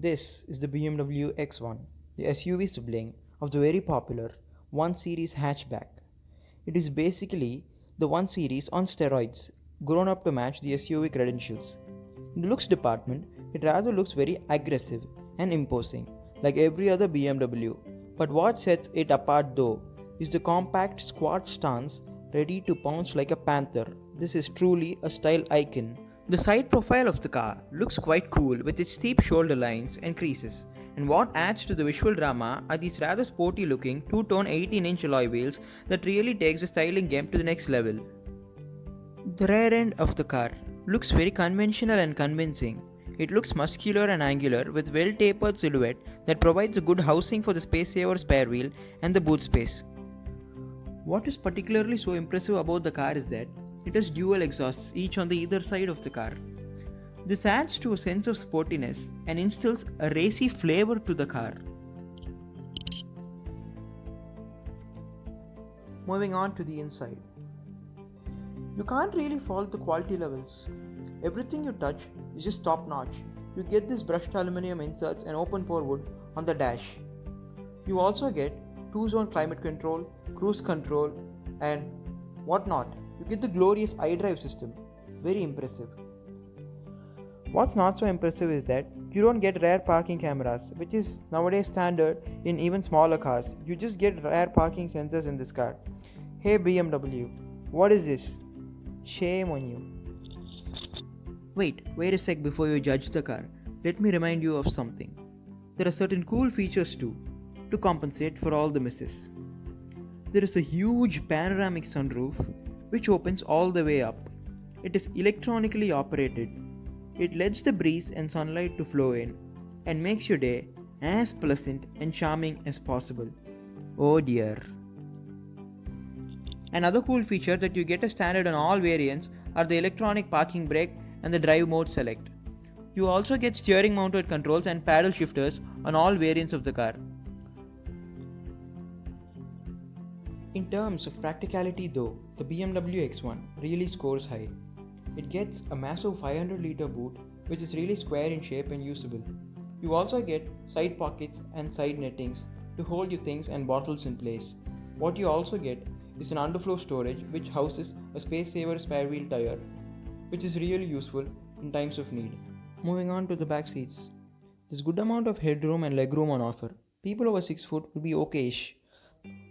This is the BMW X1, the SUV sibling of the very popular 1 Series hatchback. It is basically the 1 Series on steroids, grown up to match the SUV credentials. In the looks department, it rather looks very aggressive and imposing, like every other BMW. But what sets it apart though is the compact squat stance ready to pounce like a panther. This is truly a style icon. The side profile of the car looks quite cool with its steep shoulder lines and creases, and what adds to the visual drama are these rather sporty looking two-tone 18-inch alloy wheels that really takes the styling game to the next level. The rear end of the car looks very conventional and convincing. It looks muscular and angular with well-tapered silhouette that provides a good housing for the space-saver spare wheel and the boot space. What is particularly so impressive about the car is that it has dual exhausts, each on the either side of the car. This adds to a sense of sportiness and instills a racy flavor to the car. Moving on to the inside. You can't really fault the quality levels. Everything you touch is just top notch. You get this brushed aluminum inserts and open pore wood on the dash. You also get 2-zone climate control, cruise control, and whatnot. You get the glorious iDrive system. Very impressive. What's not so impressive is that you don't get rear parking cameras, which is nowadays standard in even smaller cars. You just get rear parking sensors in this car. Hey BMW, what is this? Shame on you. Wait a sec before you judge the car. Let me remind you of something. There are certain cool features too, to compensate for all the misses. There is a huge panoramic sunroof which opens all the way up. It is electronically operated. It lets the breeze and sunlight to flow in and makes your day as pleasant and charming as possible. Oh dear. Another cool feature that you get as standard on all variants are the electronic parking brake and the drive mode select. You also get steering mounted controls and paddle shifters on all variants of the car. In terms of practicality though, the BMW X1 really scores high. It gets a massive 500-liter boot which is really square in shape and usable. You also get side pockets and side nettings to hold your things and bottles in place. What you also get is an underfloor storage which houses a space-saver spare wheel tire, which is really useful in times of need. Moving on to the back seats. There's good amount of headroom and legroom on offer. People over 6 foot will be okay-ish.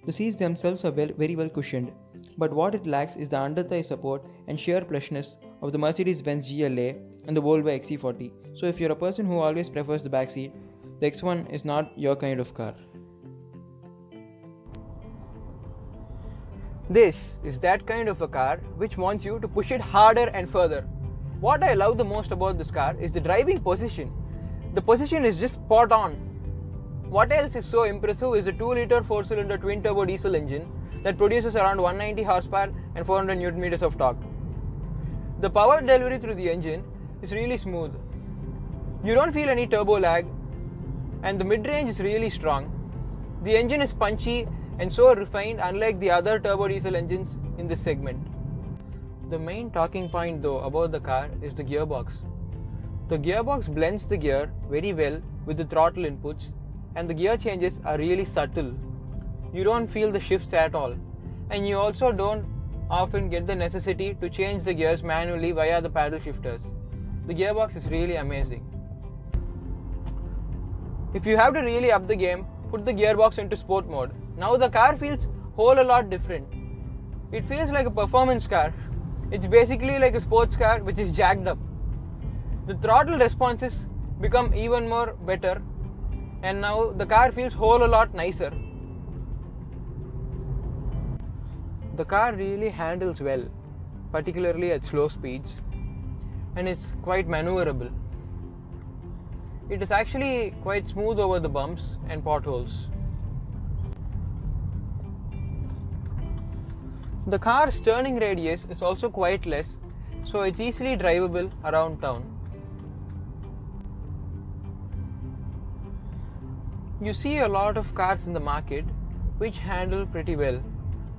The seats themselves are very well cushioned, but what it lacks is the under-thigh support and sheer plushness of the Mercedes-Benz GLA and the Volvo XC40. So if you're a person who always prefers the back seat, the X1 is not your kind of car. This is that kind of a car which wants you to push it harder and further. What I love the most about this car is the driving position. The position is just spot on. What else is so impressive is a 2-liter 4-cylinder twin-turbo diesel engine that produces around 190 horsepower and 400 Nm of torque. The power delivery through the engine is really smooth. You don't feel any turbo lag, and the mid-range is really strong. The engine is punchy and so refined, unlike the other turbo diesel engines in this segment. The main talking point though about the car is the gearbox. The gearbox blends the gear very well with the throttle inputs, and the gear changes are really subtle. You don't feel the shifts at all, and you also don't often get the necessity to change the gears manually via the paddle shifters. The gearbox is really amazing. If you have to really up the game, put the gearbox into sport mode. Now the car feels whole a lot different. It feels like a performance car. It's basically like a sports car which is jacked up. The throttle responses become even more better, and now the car feels whole a lot nicer. The car really handles well, particularly at slow speeds, and it's quite maneuverable. It is actually quite smooth over the bumps and potholes. The car's turning radius is also quite less, so it's easily drivable around town. You see a lot of cars in the market which handle pretty well,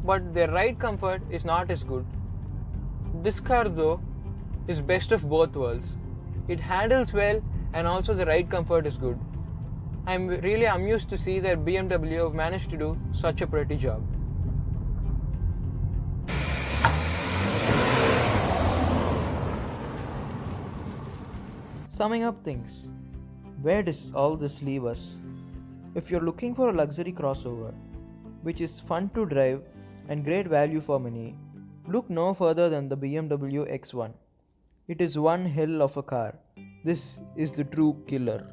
but their ride comfort is not as good. This car though is best of both worlds. It handles well and also the ride comfort is good. I'm really amused to see that BMW have managed to do such a pretty job. Summing up things, where does all this leave us? If you're looking for a luxury crossover, which is fun to drive and great value for money, look no further than the BMW X1. It is one hell of a car. This is the true killer.